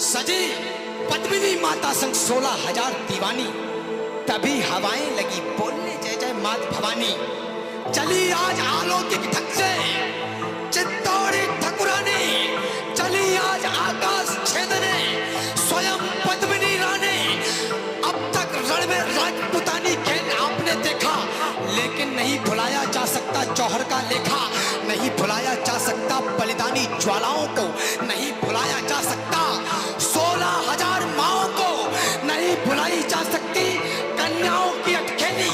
सजी पद्मिनी माता संग 16,000 दीवानी, तभी हवाएं लगी बोलने जय जय मात भवानी। चली आज अलौकिक ढंग से चित्तौड़ी ठकुरानी, चली आज आकाश छेदने स्वयं पद्मिनी रानी। अब तक रण में राजपुतानी खेल आपने देखा, लेकिन नहीं भुलाया जा सकता जौहर का लेखा, नहीं भुलाया जा सकता बलिदानी ज्वालाओं को, नहीं भुलाया जा सकता 16,000 माओं को, नहीं भुलाई जा सकती कन्याओं की अटखेली,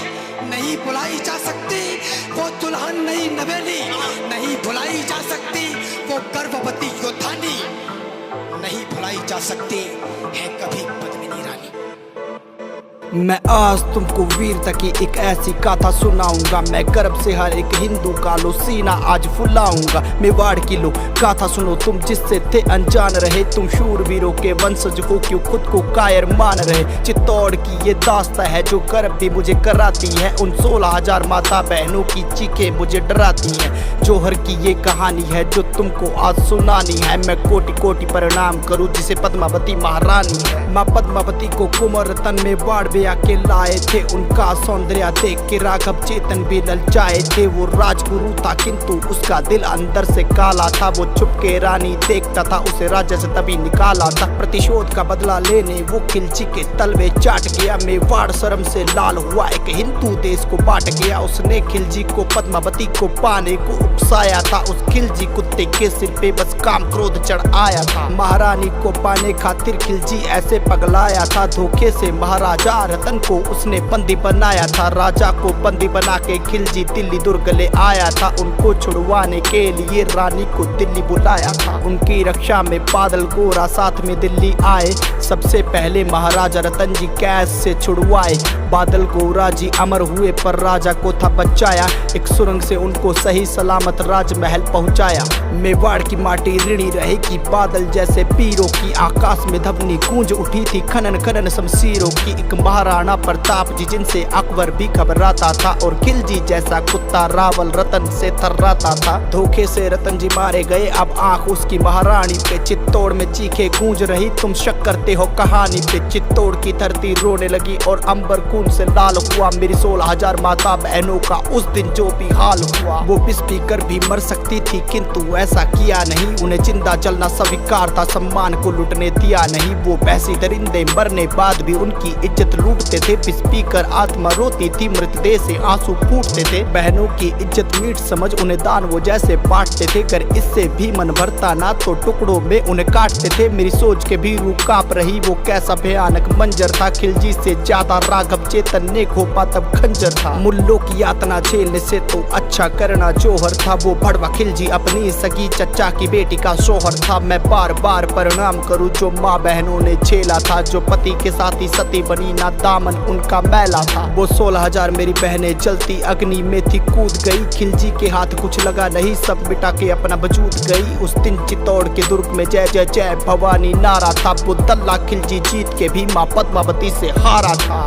नहीं भुलाई जा सकती वो दुल्हन नई नवेली, नहीं भुलाई जा सकती वो गर्भवती योद्धानी, नहीं भुलाई जा सकती है कभी पद्मिनी रानी। मैं आज तुमको वीरता की एक ऐसी गाथा सुनाऊंगा, मैं गर्व से हर एक हिंदू का लो सीना आज फुलाऊंगा। मेवाड़ की लो गाथा सुनो तुम जिससे थे अनजान रहे, तुम शूरवीरों के वंशज हो क्यों खुद को कायर मान रहे। चित्तौड़ की ये दास्ता है जो गर्व भी मुझे कराती है, उन 16,000 माता बहनों की चीखें मुझे डराती हैं। जौहर की ये कहानी है जो तुमको आज सुनानी है, मैं कोटि कोटि प्रणाम करूं जिसे पद्मावती महारानी है। माँ पद्मावती को कुंवर रतन में बाढ़ के लाए थे, उनका सौंदर्य देख के राघव चेतन भी ललचाए थे। वो राजगुरु था किंतु उसका दिल अंदर से काला था, वो छुप के रानी देखता था उसे राजा से तभी निकाला था। प्रतिशोध का बदला लेने वो खिलजी के तलवे चाट गया, मेवाड़ शर्म से लाल हुआ एक हिंदू देश को बांट गया। उसने खिलजी को पद्मावती को पाने को उकसाया था, उस खिलजी कुत्ते के सिर पे बस काम क्रोध चढ़ आया था। महारानी को पाने खातिर खिलजी ऐसे पगलाया था, धोखे से महाराजा रतन को उसने बंदी बनाया था। राजा को बंदी बना के खिलजी दिल्ली दुर्ग ले आया था, उनको छुड़वाने के लिए रानी को दिल्ली बुलाया था। उनकी रक्षा में बादल गोरा साथ में दिल्ली आए, सबसे पहले महाराजा रतन जी कैद से छुड़वाए। बादल गोरा जी अमर हुए पर राजा को था बचाया, एक सुरंग से उनको सही सलामत राजमहल पहुंचाया। मेवाड़ की माटी ऋणी रहेगी बादल जैसे पीरों की, आकाश में धवनी गूंज उठी थी खनन खनन शमशीरों की। एक महाराणा प्रताप जी जिनसे अकबर भी घबराता था, और खिलजी जैसा कुत्ता रावल रतन से थर्राता था। धोखे से रतन जी मारे गए, अब आंख उसकी महारानी पे। चित्तौड़ में चीखे गूंज रही, तुम शक करते हो कहानी पे। चित्तौड़ की धरती रोने लगी और अंबर खून से लाल हुआ, मेरी 16,000 माता बहनों का उस दिन जो भी हाल हुआ। वो पिस पी कर भी मर सकती थी किंतु ऐसा किया नहीं, उन्हें जिंदा जलना स्वीकार था, सम्मान को लुटने दिया नहीं। वो वैसे दरिंदे मरने बाद भी उनकी इज्जत लूटते थे, पिस पी कर आत्मा रोती थी, मृतदेह से आंसू फूटते थे। बहनों की इज्जत मीठ समझ उन्हें दान वो जैसे बांटते थे, कर इससे भी मन भरता ना तो टुकड़ों में उन्हें काटते थे। मेरी सोच के भी रूह कांप रही, वो कैसा भयानक मंजर था। खिलजी से ज्यादा राघव चेतन ने खोपा तब खंजर था। मुल्लों की यातना झेलने से तो अच्छा करना जौहर था, वो भड़वा खिलजी अपनी सगी चचा की बेटी का शौहर था। मैं बार बार प्रणाम करूं जो माँ बहनों ने झेला था, जो पति के साथ ही सती बनी ना दामन उनका मैला था। वो 16,000 मेरी बहनें जलती अग्नि में थी कूद गई, खिलजी के हाथ कुछ लगा नहीं, सब मिटा के अपना वजूद गई। उस दिन चित्तौड़ के दुर्ग में जय जय जय भवानी नारा था, वो दल्ला खिलजी जीत के भी माँ पद्मावती से हारा था।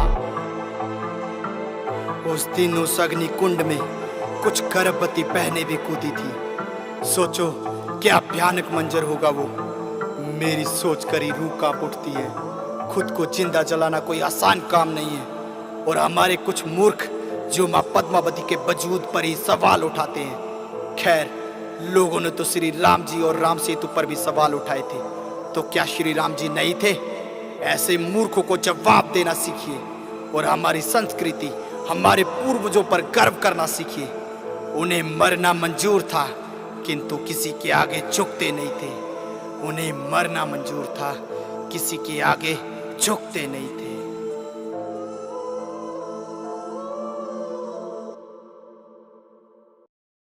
उस दिन उस अग्नि कुंड में कुछ गर्भवती बहनें भी कूदी थी। सोचो क्या भयानक मंजर होगा वो, मेरी सोच कर ही रूह कांप उठती है। खुद को जिंदा जलाना कोई आसान काम नहीं है, और हमारे कुछ मूर्ख जो माँ पद्मावती के वजूद पर ही सवाल उठाते हैं। खैर, लोगों ने तो श्री राम जी और राम सेतु पर भी सवाल उठाए थे, तो क्या श्री राम जी नहीं थे? ऐसे मूर्खों को जवाब देना सीखिए और हमारी संस्कृति, हमारे पूर्वजों पर गर्व करना सीखिए। उन्हें मरना मंजूर था किंतु किसी के आगे झुकते नहीं थे। उन्हें मरना मंजूर था, किसी के आगे झुकते नहीं थे।